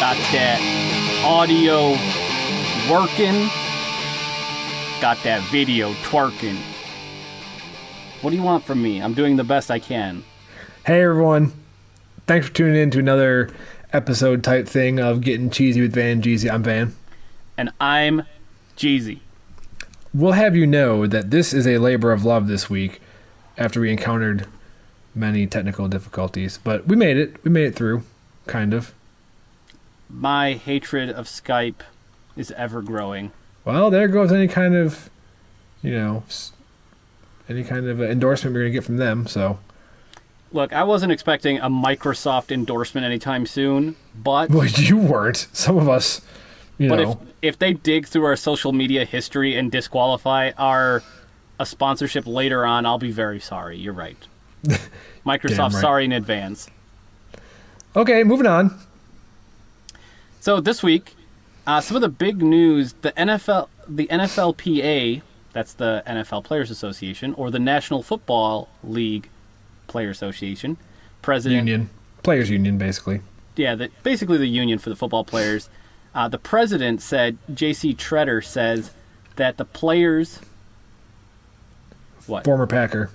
Got that audio working. Got that video twerking. What do you want from me? I'm doing the best I can. Hey everyone. Thanks for tuning in to another episode type thing of Getting Cheesy with Van and Cheezy. I'm Van. And I'm Cheezy. We'll have you know that this is a labor of love this week after we encountered many technical difficulties. But we made it. We made it through, kind of. My hatred of Skype is ever growing. Well, there goes any kind of, any kind of endorsement we're going to get from them, so. Look, I wasn't expecting a Microsoft endorsement anytime soon, but... Well, you weren't. Some of us, But if they dig through our social media history and disqualify a sponsorship later on, I'll be very sorry. You're right. Microsoft, right. Sorry in advance. Okay, moving on. So this week, some of the big news, the NFLPA, that's the NFL Players Association, or the National Football League Players Association, Players Union, basically. Yeah, basically the union for the football players. The president said, J.C. Treader says that the players... What? Former Packer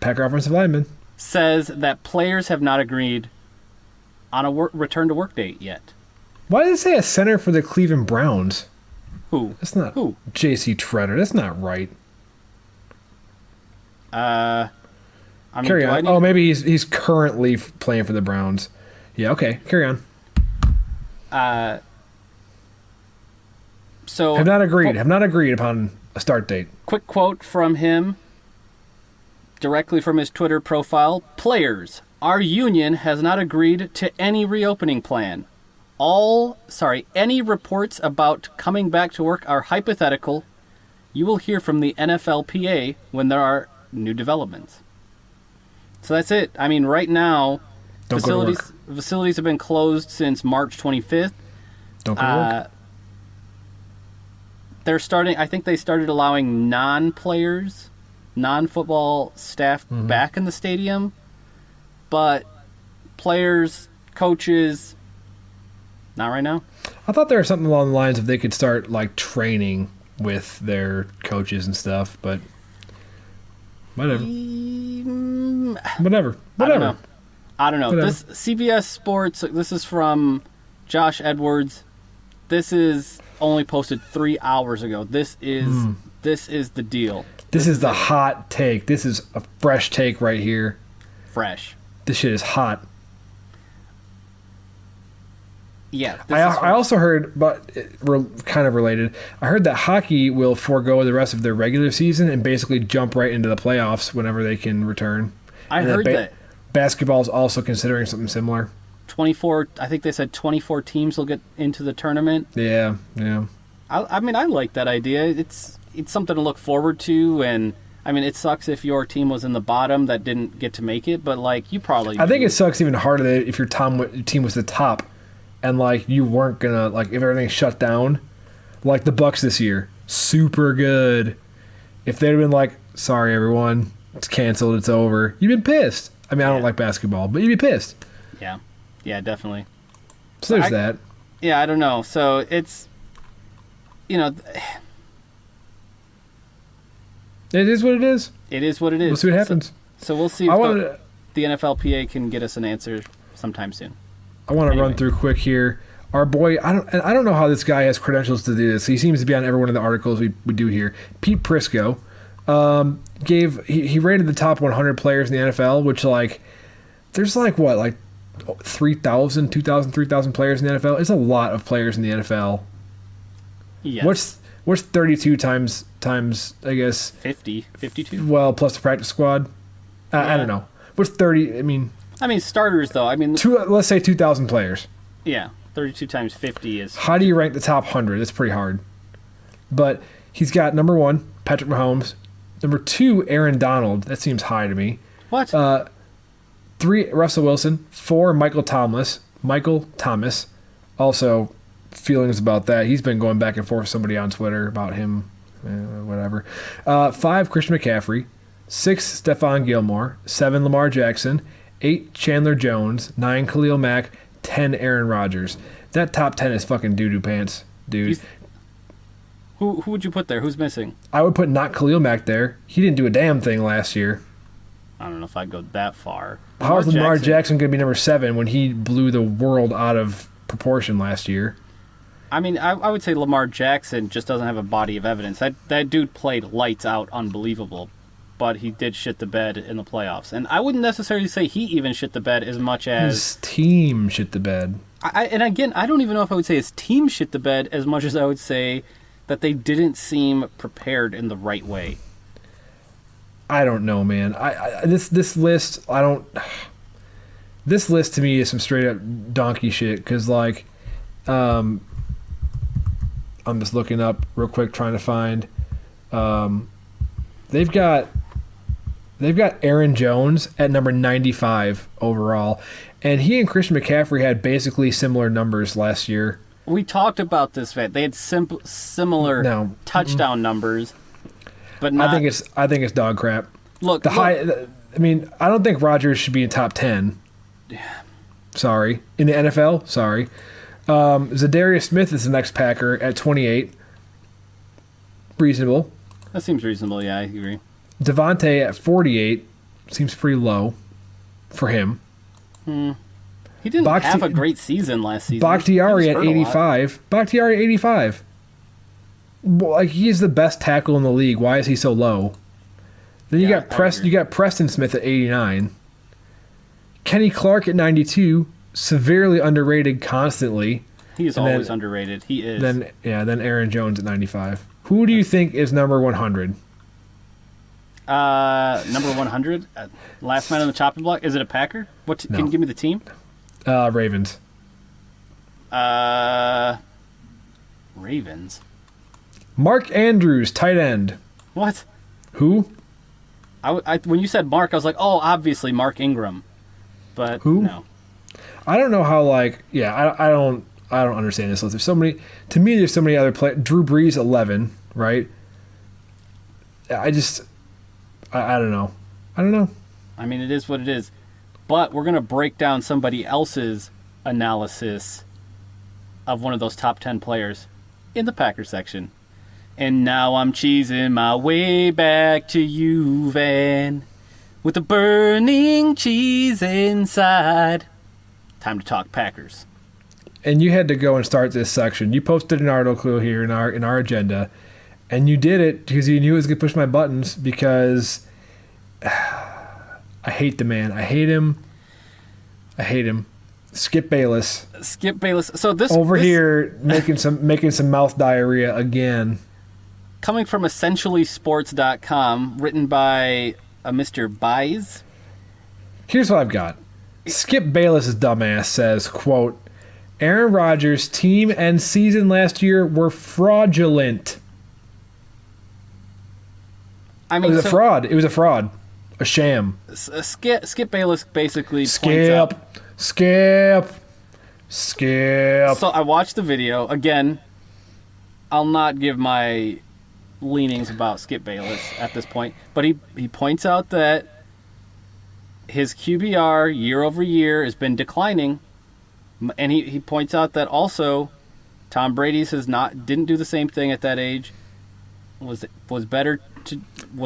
offensive lineman. Says that players have not agreed on a return to work date yet. Why did it say a center for the Cleveland Browns? Who? That's not who. J.C. Treader. That's not right. Carry on. Oh, maybe he's currently playing for the Browns. Yeah. Okay. Carry on. So have not agreed upon a start date. Quick quote from him, directly from his Twitter profile: "Players, our union has not agreed to any reopening plan. Any reports about coming back to work are hypothetical. You will hear from the NFLPA when there are new developments." So that's it. I mean, right now, facilities have been closed since March 25th. Don't go to work. I think they started allowing non-players, non-football staff back in the stadium. But players, coaches, not right now. I thought there was something along the lines of they could start like training with their coaches and stuff, but whatever. Whatever. I don't know. Whatever. This CBS Sports, this is from Josh Edwards. This is only posted 3 hours ago. This is the deal. This is the hot take. This is a fresh take right here. Fresh. This shit is hot. Yeah. I also heard, but kind of related, I heard that hockey will forego the rest of their regular season and basically jump right into the playoffs whenever they can return. I heard that. Basketball is also considering something similar. 24, I think they said 24 teams will get into the tournament. Yeah. I mean, I like that idea. It's something to look forward to, and I mean, it sucks if your team was in the bottom that didn't get to make it, but like you probably. I think it sucks even harder if your team was the top, and like you weren't gonna like if everything shut down, like the Bucks this year, super good. If they'd have been like, sorry everyone, it's canceled, it's over, you'd been pissed. I mean, I don't like basketball, but you'd be pissed. Yeah, definitely. So there's that. Yeah, I don't know. So it's, it is what it is. It is what it is. We'll see what happens. So we'll see if the NFLPA can get us an answer sometime soon. I want to run through quick here. Our boy, I don't know how this guy has credentials to do this. He seems to be on every one of the articles we do here. Pete Prisco he rated the top 100 players in the NFL, which like there's like 3,000, 2,000, 3,000 players in the NFL. It's a lot of players in the NFL. Yes. What's 32 times I guess 52? Well, plus the practice squad. I don't know. What's 30? I mean starters though. Let's say 2,000 players. Yeah, 32 times 50 is. How do you rank the top 100? It's pretty hard. But he's got number 1, Patrick Mahomes. Number 2, Aaron Donald. That seems high to me. What? 3, Russell Wilson. 4, Michael Thomas. Also, feelings about that. He's been going back and forth with somebody on Twitter about him. Whatever. 5, Christian McCaffrey. 6, Stephon Gilmore. 7, Lamar Jackson. 8, Chandler Jones. 9, Khalil Mack. 10 Aaron Rodgers. That top 10 is fucking doo-doo pants, dude. Who would you put there? Who's missing? I would put not Khalil Mack there. He didn't do a damn thing last year. I don't know if I'd go that far. How is Lamar Jackson going to be number 7 when he blew the world out of proportion last year? I mean, I would say Lamar Jackson just doesn't have a body of evidence. That dude played lights out, unbelievable, but he did shit the bed in the playoffs. And I wouldn't necessarily say he even shit the bed as much as... His team shit the bed. And again, I don't even know if I would say his team shit the bed as much as I would say that they didn't seem prepared in the right way. I don't know, man. This list, I don't... This list to me is some straight up donkey shit, because, like, I'm just looking up real quick trying to find... They've got Aaron Jones at number 95 overall, and he and Christian McCaffrey had basically similar numbers last year. We talked about this, Vet. They had similar touchdown numbers, but not... I think it's dog crap. Look, I mean, I don't think Rodgers should be in top 10. Sorry. In the NFL? Sorry. Zadarius Smith is the next Packer at 28. Reasonable. That seems reasonable, yeah, I agree. Devontae at 48 seems pretty low for him. He didn't have a great season last season. Bakhtiari at 85. Bakhtiari at 85. Like, he's the best tackle in the league. Why is he so low? Then you got Preston Smith at 89. Kenny Clark at 92. Severely underrated constantly. He is always underrated. He is. Then Aaron Jones at 95. Who do you think is number 100? Number 100? Last man on the chopping block? Is it a Packer? No. Can you give me the team? Ravens. Ravens. Mark Andrews, tight end. What? Who? When you said Mark, I was like, oh, obviously Mark Ingram. But who? No. I don't know how. I don't understand this list. There's so many. To me, there's so many other players. Drew Brees, 11, right? I don't know. I don't know. I mean, it is what it is. But we're going to break down somebody else's analysis of one of those top 10 players in the Packers section. And now I'm cheesing my way back to you, Van, with the burning cheese inside. Time to talk Packers. And you had to go and start this section. You posted an article here in our agenda, and you did it because you knew it was going to push my buttons, because I hate the man. I hate him. Skip Bayless. So this here making some mouth diarrhea again. Coming from essentiallysports.com, written by a Mr. Buys. Here's what I've got. Skip Bayless's dumbass says, quote, Aaron Rodgers' team and season last year were fraudulent. I mean, it was a fraud. It was a fraud. A sham. Skip Bayless basically Skip. So I watched the video. Again, I'll not give my leanings about Skip Bayless at this point, but he points out that his QBR year over year has been declining, and he points out that also Tom Brady's didn't do the same thing at that age. Was better.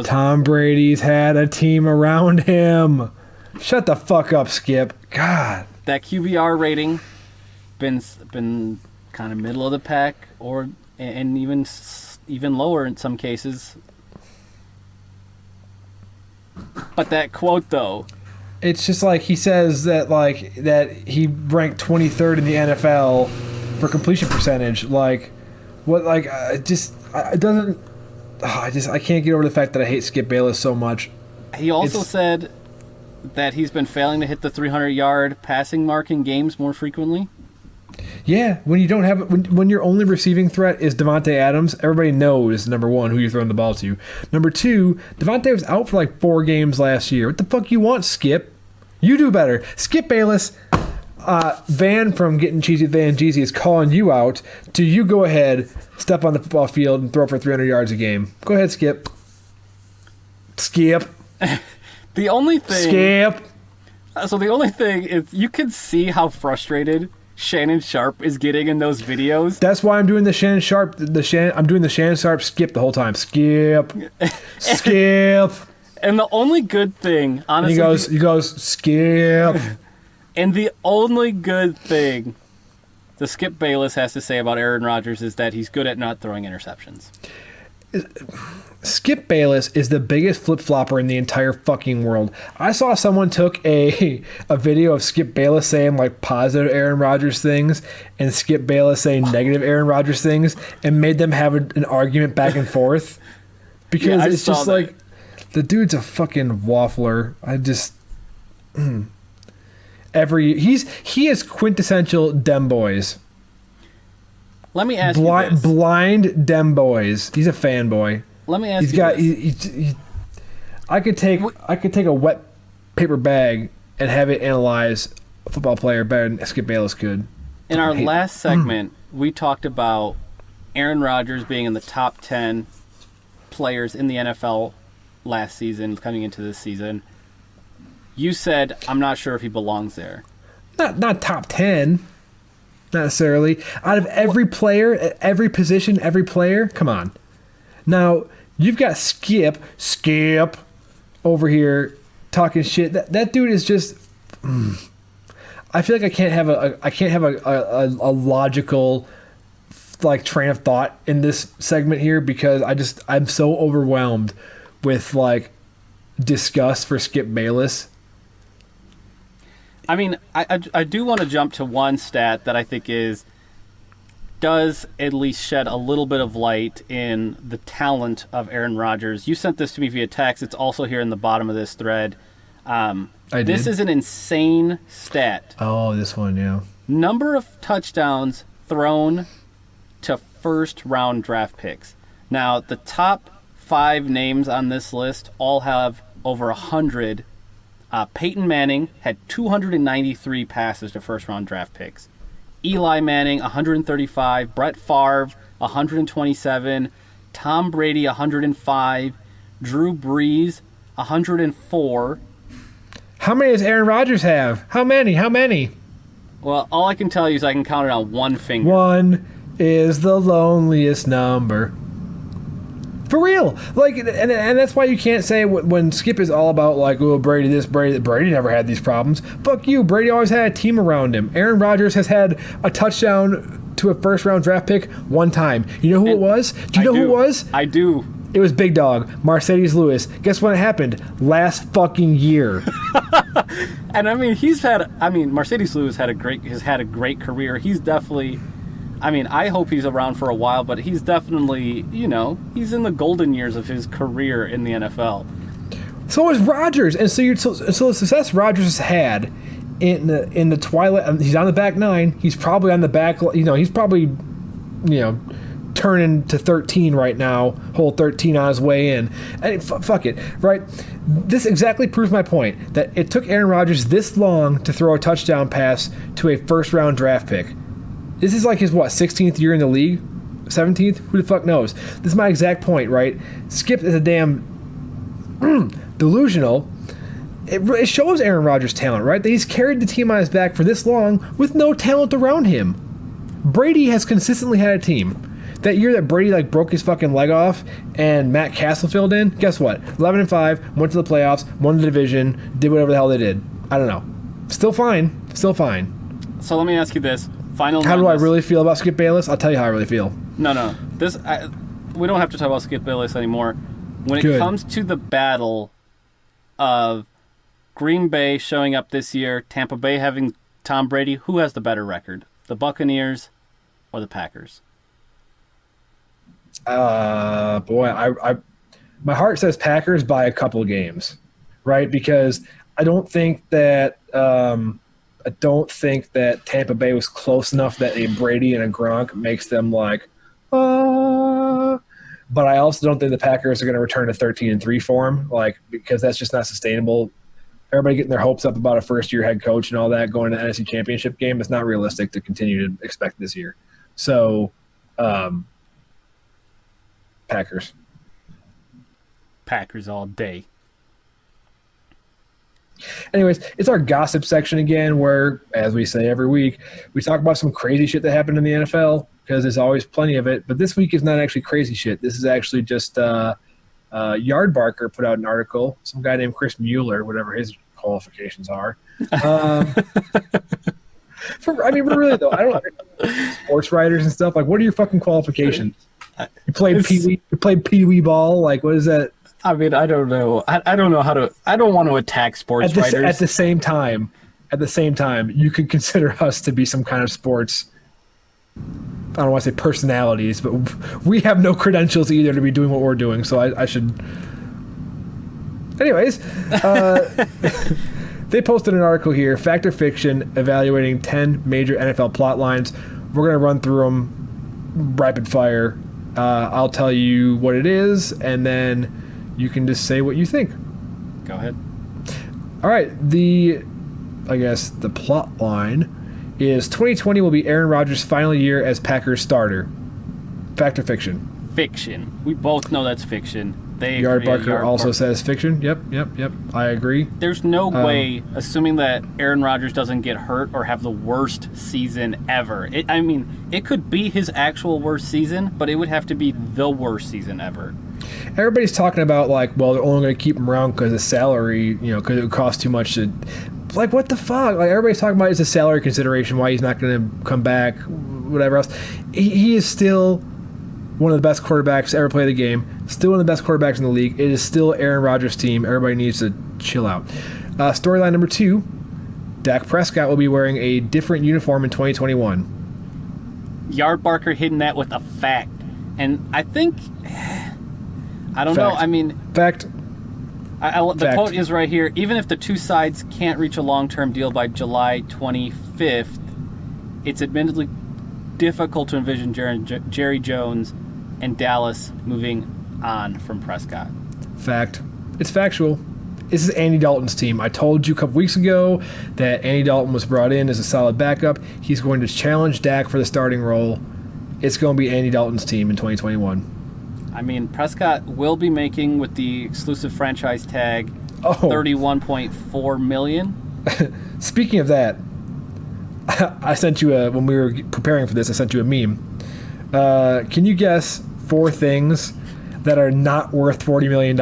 Tom Brady's had a team around him. Shut the fuck up, Skip. God. That QBR rating been kind of middle of the pack, and even lower in some cases. But that quote, though, it's just like he says that he ranked 23rd in the NFL for completion percentage. Like, what? Like, it doesn't. I can't get over the fact that I hate Skip Bayless so much. He also said that he's been failing to hit the 300-yard passing mark in games more frequently. Yeah, when you don't have when your only receiving threat is Devontae Adams, everybody knows, number one, who you're throwing the ball to. Number two, Devontae was out for like 4 games last year. What the fuck you want, Skip? You do better. Skip Bayless, Van from Getting Cheesy Van Jeezy is calling you out to you go ahead, step on the football field and throw for 300 yards a game. Go ahead, Skip. Skip. The only thing... Skip. So the only thing is, you can see how frustrated Shannon Sharp is getting in those videos. That's why I'm doing the Shannon Sharp. I'm doing the Shannon Sharp skip the whole time. Skip, skip. And the only good thing, honestly, And he goes skip. and the only good thing the Skip Bayless has to say about Aaron Rodgers is that he's good at not throwing interceptions. Skip Bayless is the biggest flip-flopper in the entire fucking world. I saw someone took a video of Skip Bayless saying like positive Aaron Rodgers things and Skip Bayless saying negative Aaron Rodgers things and made them have an argument back and forth because it's just that. Like the dude's a fucking waffler. I just he is quintessential Dem Boys. Let me ask you this. Blind Dem Boys. He's a fanboy. Let me ask you this. I could take a wet paper bag and have it analyze a football player better than Skip Bayless could. In our last segment, we talked about Aaron Rodgers being in the top 10 players in the NFL last season, coming into this season. You said, I'm not sure if he belongs there. Not top 10. Not necessarily. Out of every player, every position, every player, come on. Now, you've got Skip over here talking shit. That dude is just I feel like I can't have a logical like train of thought in this segment here because I'm so overwhelmed with like disgust for Skip Bayless. I mean, I do want to jump to one stat that I think does at least shed a little bit of light in the talent of Aaron Rodgers. You sent this to me via text. It's also here in the bottom of this thread. I did. This is an insane stat. Oh, this one, yeah. Number of touchdowns thrown to first-round draft picks. Now, the top 5 names on this list all have over 100. Peyton Manning had 293 passes to first-round draft picks. Eli Manning, 135. Brett Favre, 127. Tom Brady, 105. Drew Brees, 104. How many does Aaron Rodgers have? How many? Well, all I can tell you is I can count it on one finger. 1 is the loneliest number. For real. Like, and that's why you can't say when Skip is all about, like, oh, Brady this, Brady that. Brady never had these problems. Fuck you. Brady always had a team around him. Aaron Rodgers has had a touchdown to a first-round draft pick one time. You know who it was? Do you know who it was? I do. It was Big Dog, Mercedes Lewis. Guess when it happened? Last fucking year. And, I mean, Mercedes Lewis has had a great career. He's definitely... I mean, I hope he's around for a while, but he's definitely, he's in the golden years of his career in the NFL. So is Rodgers, and so the success Rodgers has had in the twilight. He's on the back 9. He's probably on the back. He's probably, turning to 13 right now. Hole 13 on his way in. And fuck it, right? This exactly proves my point that it took Aaron Rodgers this long to throw a touchdown pass to a first-round draft pick. This is like his, 16th year in the league? 17th? Who the fuck knows? This is my exact point, right? Skip is a damn delusional. It shows Aaron Rodgers' talent, right? That he's carried the team on his back for this long with no talent around him. Brady has consistently had a team. That year that Brady broke his fucking leg off and Matt Castle filled in, guess what? 11-5, went to the playoffs, won the division, did whatever the hell they did. I don't know. Still fine. So let me ask you this. How do I really feel about Skip Bayless? I'll tell you how I really feel. No. We don't have to talk about Skip Bayless anymore. When it comes to the battle of Green Bay showing up this year, Tampa Bay having Tom Brady, who has the better record? The Buccaneers or the Packers? My heart says Packers by a couple games, right? Because I don't think that Tampa Bay was close enough that a Brady and a Gronk makes them but I also don't think the Packers are going to return to 13-3 form, because that's just not sustainable. Everybody getting their hopes up about a first-year head coach and all that going to the NFC Championship game. It's not realistic to continue to expect this year. So, Packers. Packers all day. Anyways, it's our gossip section again, where, as we say every week, we talk about some crazy shit that happened in the NFL because there's always plenty of it. But this week is not actually crazy shit. This is actually just Yardbarker put out an article. Some guy named Chris Mueller, whatever his qualifications are. But really though, I don't sports writers and stuff. Like, what are your fucking qualifications? You played Pee Wee ball. Like, what is that? I mean, I don't know. I don't know how to. I don't want to attack sports writers. At the same time, you could consider us to be some kind of sports. I don't want to say personalities, but we have no credentials either to be doing what we're doing. So I should. Anyways, they posted an article here, Fact or Fiction, evaluating 10 major NFL plot lines. We're going to run through them rapid fire. I'll tell you what it is, and then you can just say what you think. Go ahead. All right. The plot line is 2020 will be Aaron Rodgers' final year as Packers starter. Fact or fiction? Fiction. We both know that's fiction. Yardbarker also says fiction. Yep. I agree. There's no way, assuming that Aaron Rodgers doesn't get hurt or have the worst season ever. It could be his actual worst season, but it would have to be the worst season ever. Everybody's talking about, like, well, they're only going to keep him around because of salary, because it would cost too much to... Like, what the fuck? Like, everybody's talking about it's a salary consideration, why he's not going to come back, whatever else. He is still one of the best quarterbacks to ever play the game. Still one of the best quarterbacks in the league. It is still Aaron Rodgers' team. Everybody needs to chill out. Storyline number 2, Dak Prescott will be wearing a different uniform in 2021. Yardbarker hitting that with a fact. And I think... I don't know. Fact. The quote is right here. Even if the two sides can't reach a long-term deal by July 25th, it's admittedly difficult to envision Jerry Jones and Dallas moving on from Prescott. Fact. It's factual. This is Andy Dalton's team. I told you a couple weeks ago that Andy Dalton was brought in as a solid backup. He's going to challenge Dak for the starting role. It's going to be Andy Dalton's team in 2021. Prescott will be making, with the exclusive franchise tag, $31.4 million. Speaking of that, I sent you when we were preparing for this, I sent you a meme. Can you guess 4 things that are not worth $40 million?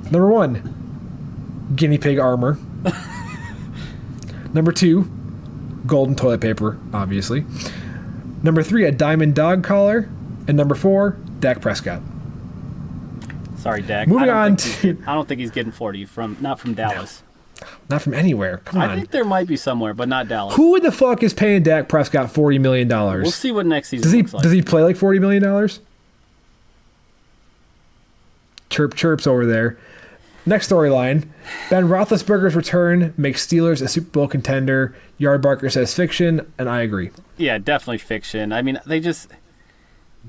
Number 1, guinea pig armor. Number 2, golden toilet paper, obviously. Number 3, a diamond dog collar. And number 4, Dak Prescott. Sorry, Dak. Moving on I don't think he's getting 40 not from Dallas. No, not from anywhere. Come on. I think there might be somewhere, but not Dallas. Who the fuck is paying Dak Prescott $40 million? We'll see what next season looks like. Does he play like $40 million? Chirps over there. Next storyline. Ben Roethlisberger's return makes Steelers a Super Bowl contender. Yardbarker says fiction, and I agree. Yeah, definitely fiction.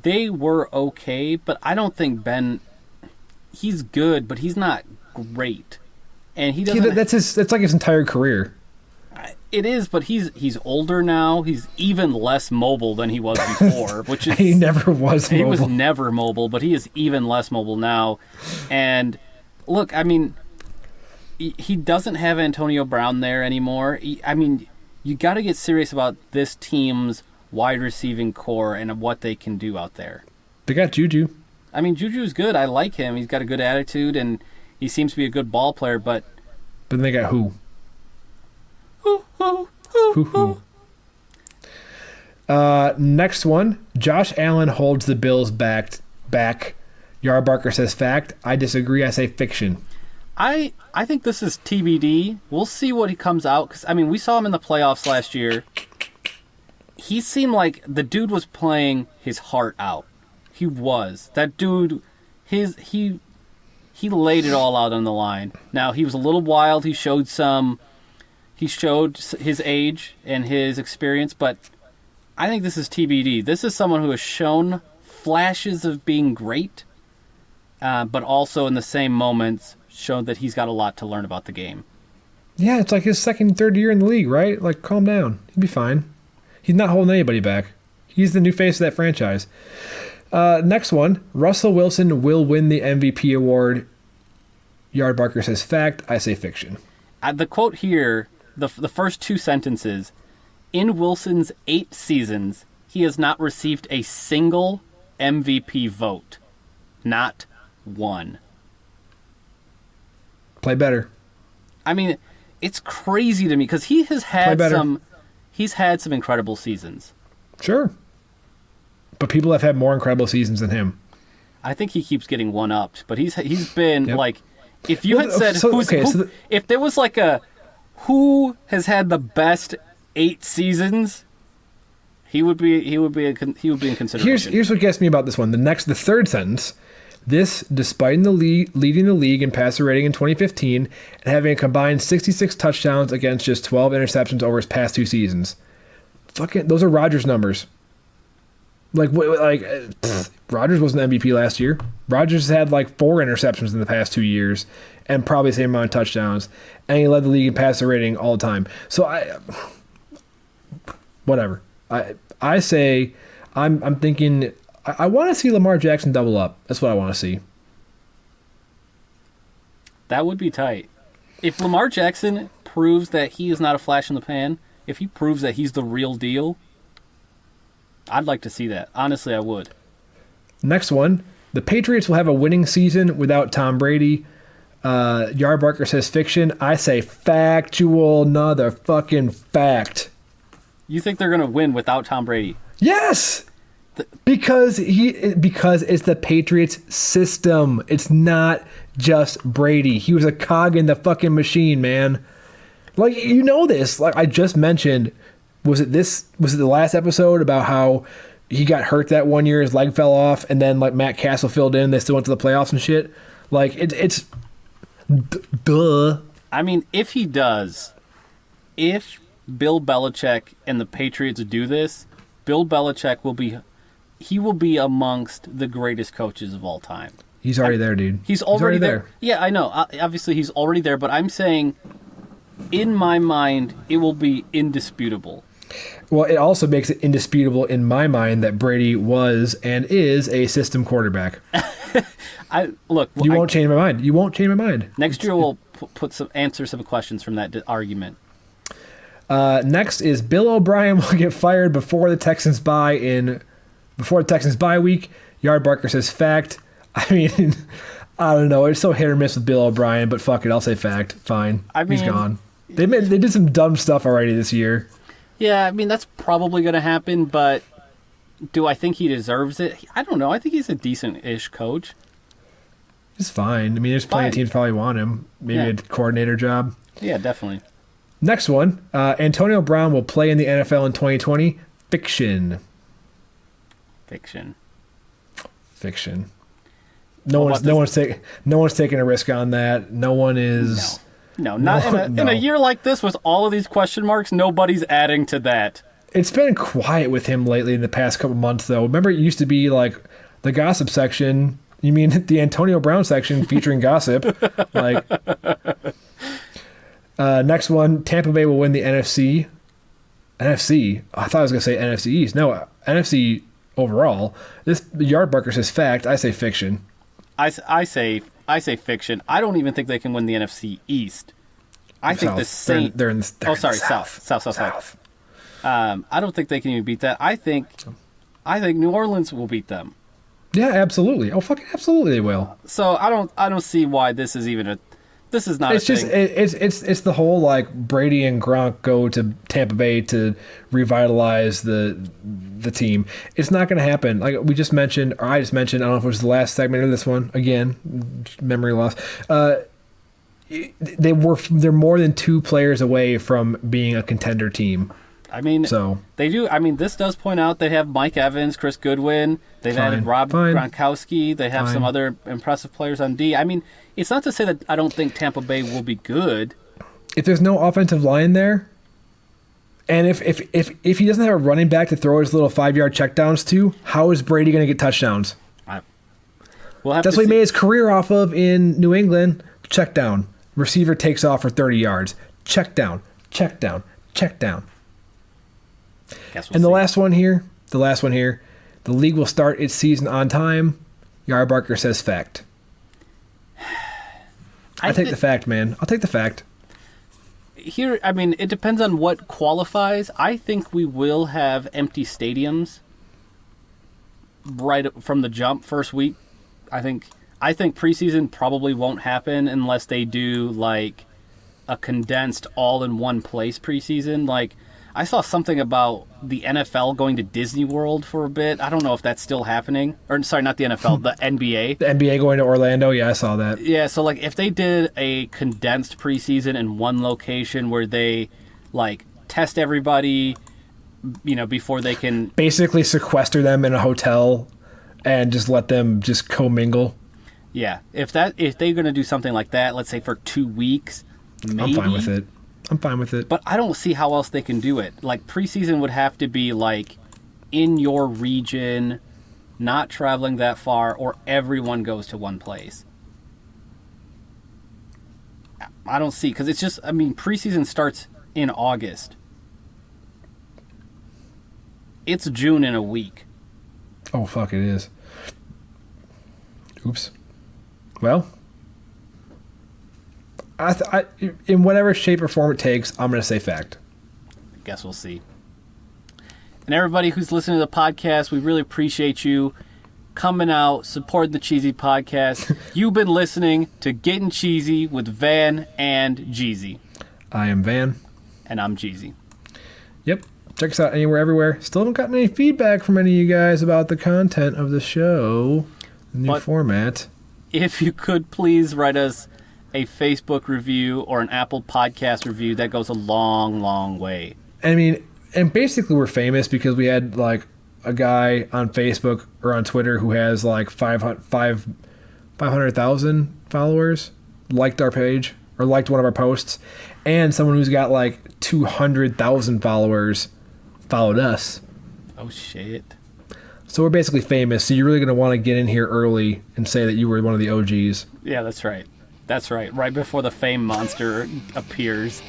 They were okay, but I don't think Ben... He's good, but he's not great. And he doesn't... That's like his entire career. It is, but he's older now. He's even less mobile than he was before, which is... He never was mobile. He was never mobile, but he is even less mobile now. And, look, he doesn't have Antonio Brown there anymore. You got to get serious about this team's wide receiving core and what they can do out there. They got Juju. Juju's good. I like him. He's got a good attitude, and he seems to be a good ball player, but... But they got who? Who? Next one. Josh Allen holds the Bills back. Yardbarker says fact. I disagree. I say fiction. I think this is TBD. We'll see what he comes out, because, we saw him in the playoffs last year. He seemed like the dude was playing his heart out. He was. That dude, he laid it all out on the line. Now, he was a little wild. He showed his age and his experience, but I think this is TBD. This is someone who has shown flashes of being great, but also in the same moments shown that he's got a lot to learn about the game. Yeah, it's like his second, third year in the league, right? Like, calm down. He'll be fine. He's not holding anybody back. He's the new face of that franchise. Next one. Russell Wilson will win the MVP award. Yard Barker says fact. I say fiction. The quote here, the first two sentences, in Wilson's 8 seasons, he has not received a single MVP vote. Not one. Play better. I mean, it's crazy to me because he has had he's had some incredible seasons. Sure. But people have had more incredible seasons than him. I think he keeps getting one-upped, but he's been like, if you had said if there was like a who has had the best 8 seasons, he would be in consideration. Here's what gets me about this one. The third sentence. This, despite leading the league in passer rating in 2015 and having a combined 66 touchdowns against just 12 interceptions over his past 2 seasons. Fucking, those are Rodgers numbers. Rodgers wasn't MVP last year. Rodgers had like 4 interceptions in the past 2 years and probably the same amount of touchdowns. And he led the league in passer rating all the time. So whatever. I say, I'm thinking, I want to see Lamar Jackson double up. That's what I want to see. That would be tight. If Lamar Jackson proves that he is not a flash in the pan, if he proves that he's the real deal, I'd like to see that. Honestly, I would. Next one. The Patriots will have a winning season without Tom Brady. Yard Barker says fiction. I say factual, another fucking fact. You think they're going to win without Tom Brady? Yes! Because it's the Patriots system. It's not just Brady. He was a cog in the fucking machine, man. Like, you know this. Like I just mentioned, was it the last episode about how he got hurt that one year, his leg fell off, and then like Matt Castle filled in, they still went to the playoffs and shit. Like it's duh. I mean, if Bill Belichick and the Patriots do this, Bill Belichick will be amongst the greatest coaches of all time. He's already there, dude. He's already there. Yeah, I know. Obviously, he's already there, but I'm saying, in my mind, it will be indisputable. Well, it also makes it indisputable in my mind that Brady was and is a system quarterback. You won't change my mind. You won't change my mind. Next year, we'll answer some questions from that argument. Next is Bill O'Brien will get fired before the Texans bye week. Yard Barker says fact. I mean, I don't know. It's so hit or miss with Bill O'Brien, but fuck it, I'll say fact. Fine. He's gone. They did some dumb stuff already this year. Yeah, I mean that's probably going to happen, but do I think he deserves it? I don't know. I think he's a decent-ish coach. He's fine. I mean, there's plenty of teams probably want him. Maybe a coordinator job. Yeah, definitely. Next one, Antonio Brown will play in the NFL in 2020. Fiction. No one's taking a risk on that. No one is. No, in a year like this with all of these question marks, nobody's adding to that. It's been quiet with him lately in the past couple months, though. Remember, it used to be like the gossip section. You mean the Antonio Brown section featuring gossip? Like. Next one, Tampa Bay will win the NFC. NFC? I thought I was going to say NFC East. No, NFC overall. This Yard Barker says fact. I say fiction. I say fiction. I don't even think they can win the NFC East. I think the Saints... They're in the South. I don't think they can even beat that. I think New Orleans will beat them. Yeah, absolutely. Oh, fucking absolutely they will. So I don't see why this is even a... This is not it's a just thing. It's the whole like Brady and Gronk go to Tampa Bay to revitalize the team. It's not going to happen. Like I just mentioned, I don't know if it was the last segment of this one. Again, memory loss. They're more than 2 players away from being a contender team. I mean, they do. I mean, this does point out they have Mike Evans, Chris Goodwin. They've added Rob Gronkowski. They have some other impressive players on D. I mean, it's not to say that I don't think Tampa Bay will be good. If there's no offensive line there, and if he doesn't have a running back to throw his little 5-yard checkdowns to, how is Brady going to get touchdowns? That's what he made his career off of in New England. Check down. Receiver takes off for 30 yards. Check down. Check down. Check down. The last one here, the league will start its season on time. Yard Barker says fact. I take the fact, man. I'll take the fact. Here, I mean, it depends on what qualifies. I think we will have empty stadiums right from the jump first week. I think preseason probably won't happen unless they do like a condensed all-in-one place preseason. Like, I saw something about the NFL going to Disney World for a bit. I don't know if that's still happening. Or, sorry, not the NFL, the NBA. The NBA going to Orlando? Yeah, I saw that. Yeah, so, like, if they did a condensed preseason in one location where they, like, test everybody, you know, before they can... Basically sequester them in a hotel and just let them just commingle. Yeah, if they're going to do something like that, let's say for 2 weeks, maybe... I'm fine with it. But I don't see how else they can do it. Like, preseason would have to be, like, in your region, not traveling that far, or everyone goes to one place. I don't see, because it's just, I mean, preseason starts in August. It's June in a week. Oh, fuck, it is. Oops. Well... in whatever shape or form it takes, I'm going to say fact. I guess we'll see. And everybody who's listening to the podcast, we really appreciate you coming out, supporting the Cheezy podcast. You've been listening to Getting Cheezy with Van and Jeezy. I am Van. And I'm Jeezy. Yep. Check us out anywhere, everywhere. Still haven't gotten any feedback from any of you guys about the content of the show, the new format. If you could please write us a Facebook review or an Apple Podcast review, that goes a long, long way. I mean, and basically we're famous because we had like a guy on Facebook or on Twitter who has like 500,000 followers liked our page or liked one of our posts, and someone who's got like 200,000 followers followed us. Oh shit. So we're basically famous, so you're really going to want to get in here early and say that you were one of the OGs. Yeah, that's right. That's right. Right before the fame monster appears.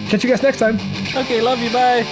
Catch you guys next time. Okay, love you. Bye.